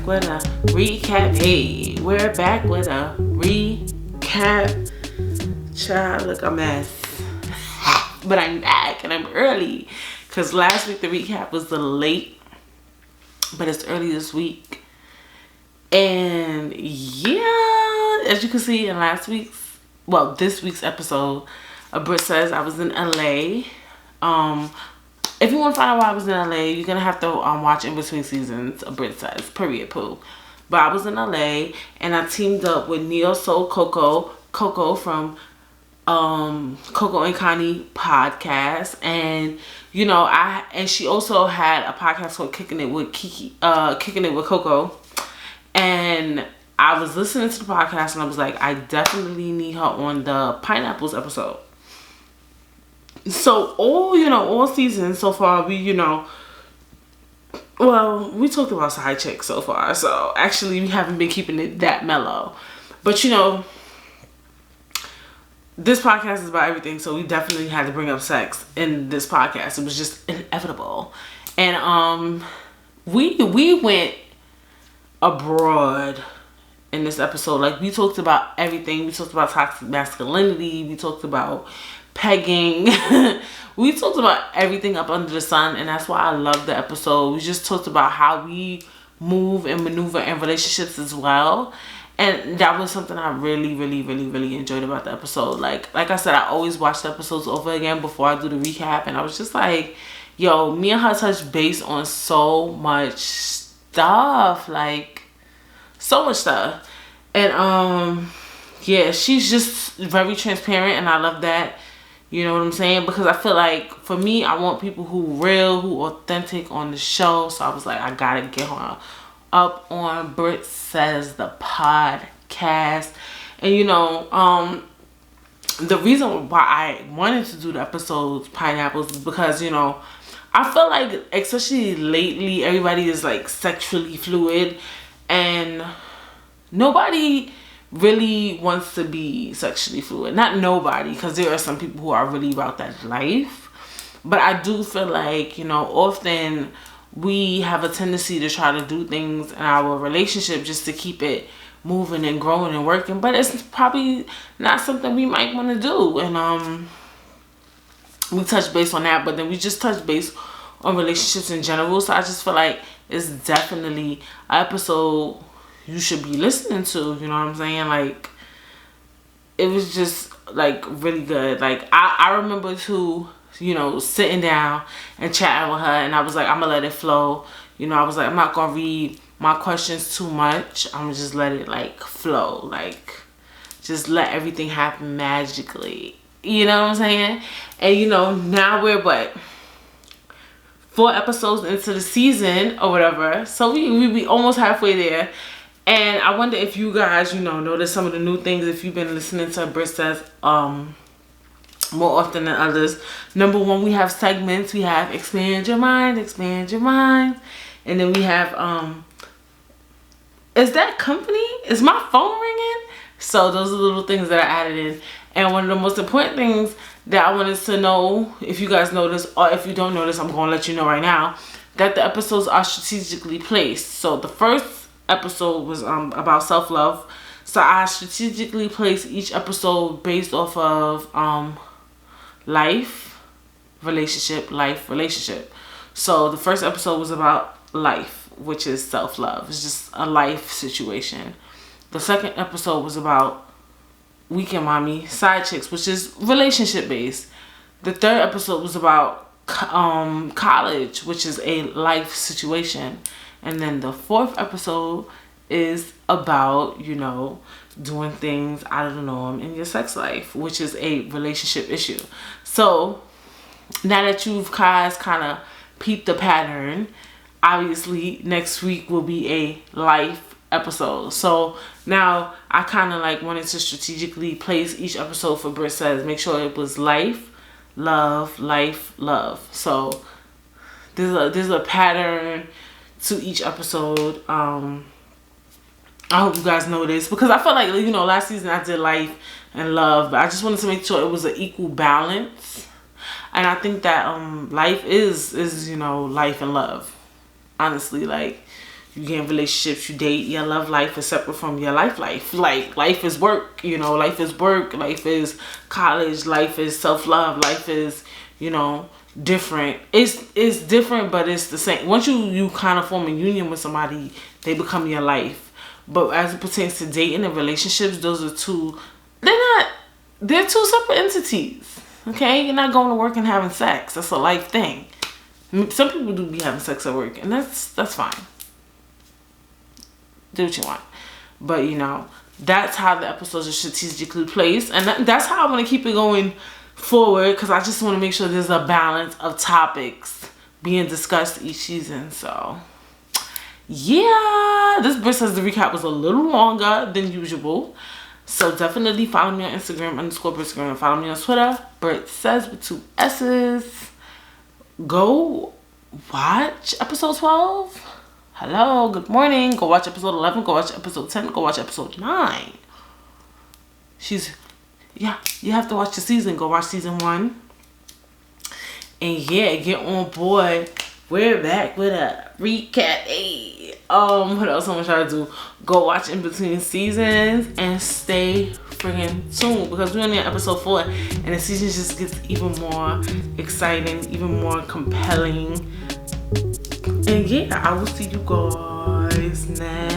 with a recap. Hey, we're back with a recap. Child, look a mess. But I'm back and I'm early. Because last week the recap was the late. But it's early this week. And yeah, as you can see in this week's episode of Britt Says, I was in LA. If you want to find out why I was in LA, you're going to have to watch in between seasons of Britt Says, period, poo. But I was in LA and I teamed up with Neo Soul Coko from Coko and Connie podcast. And you know, she also had a podcast called Kicking It with Coko. And I was listening to the podcast and I was like, I definitely need her on the pineapples episode. So all season so far, we talked about side chicks so far. So actually we haven't been keeping it that mellow. But this podcast is about everything, so we definitely had to bring up sex in this podcast. It was just inevitable. And we went abroad in this episode. Like, we talked about everything. We talked about toxic masculinity. We talked about pegging. We talked about everything up under the sun, and that's why I love the episode. We just talked about how we move and maneuver in relationships as well. And that was something I really, really, really, really enjoyed about the episode. Like I said, I always watch the episodes over again before I do the recap. And I was just like, yo, me and her touched base on so much stuff. Like, so much stuff. And, yeah, she's just very transparent. And I love that. You know what I'm saying? Because I feel like, for me, I want people who real, who authentic on the show. So I was like, I gotta get her up on Britt Says, the podcast. And the reason why I wanted to do the episodes pineapples is because I feel like, especially lately, everybody is like sexually fluid and nobody really wants to be sexually fluid. Not nobody, because there are some people who are really about that life, but I do feel like often we have a tendency to try to do things in our relationship just to keep it moving and growing and working, but it's probably not something we might want to do. And we touched base on that, but then we just touched base on relationships in general. So I just feel like it's definitely an episode you should be listening to. You know what I'm saying? Like, it was just like really good. Like, I remember too, sitting down and chatting with her, and I was like, I'm gonna let it flow. I was like, I'm not gonna read my questions too much. I'm gonna just let it like flow. Like, just let everything happen magically. You know what I'm saying? And now we're 4 episodes into the season or whatever. So we be almost halfway there. And I wonder if you guys, notice some of the new things if you've been listening to Britt Says more often than others. Number 1, we have segments. We have expand your mind. And then we have is that company? Is my phone ringing? So those are the little things that I added in. And one of the most important things that I wanted to know, if you guys notice, or if you don't notice, I'm going to let you know right now, that the episodes are strategically placed. So the first episode was about self-love. So I strategically placed each episode based off of life, relationship. So the first episode was about life, which is self-love. It's just a life situation. The second episode was about Weekend Mommy, side chicks, which is relationship based. The third episode was about college, which is a life situation. And then the fourth episode is about, doing things out of the norm in your sex life, which is a relationship issue. So now that you've guys kind of peeped the pattern, obviously next week will be a life episode. So now I kind of like wanted to strategically place each episode for Britt Says, make sure it was life, love, life, love. So there's a pattern to each episode. I hope you guys know this, because I felt like last season I did life and love, but I just wanted to make sure it was an equal balance. And I think that life is life and love, honestly. Like, You get in relationships, you date. Your love life is separate from your life. Like, life is work, you know. Life is work. Life is college. Life is self-love. Life is, you know, different. It's different, but it's the same. Once you kind of form a union with somebody, they become your life. But as it pertains to dating and relationships, those are two. They're two separate entities. Okay, you're not going to work and having sex. That's a life thing. Some people do be having sex at work, and that's fine. Do what you want. But, you know, that's how the episodes are strategically placed. And that's how I want to keep it going forward, because I just want to make sure there's a balance of topics being discussed each season. So, yeah. This Britt Says the recap was a little longer than usual. So, definitely follow me on Instagram, _Britt. Follow me on Twitter, Britt Says with 2 S's. Go watch episode 12. Hello, good morning. Go watch episode 11. Go watch episode 10. Go watch episode 9. You have to watch the season. Go watch season 1. And yeah, get on board. We're back with a recap. What else I'm gonna try to do? Go watch in between seasons and stay friggin' tuned, because we're only on episode 4 and the season just gets even more exciting, even more compelling. And yeah, I will see you guys next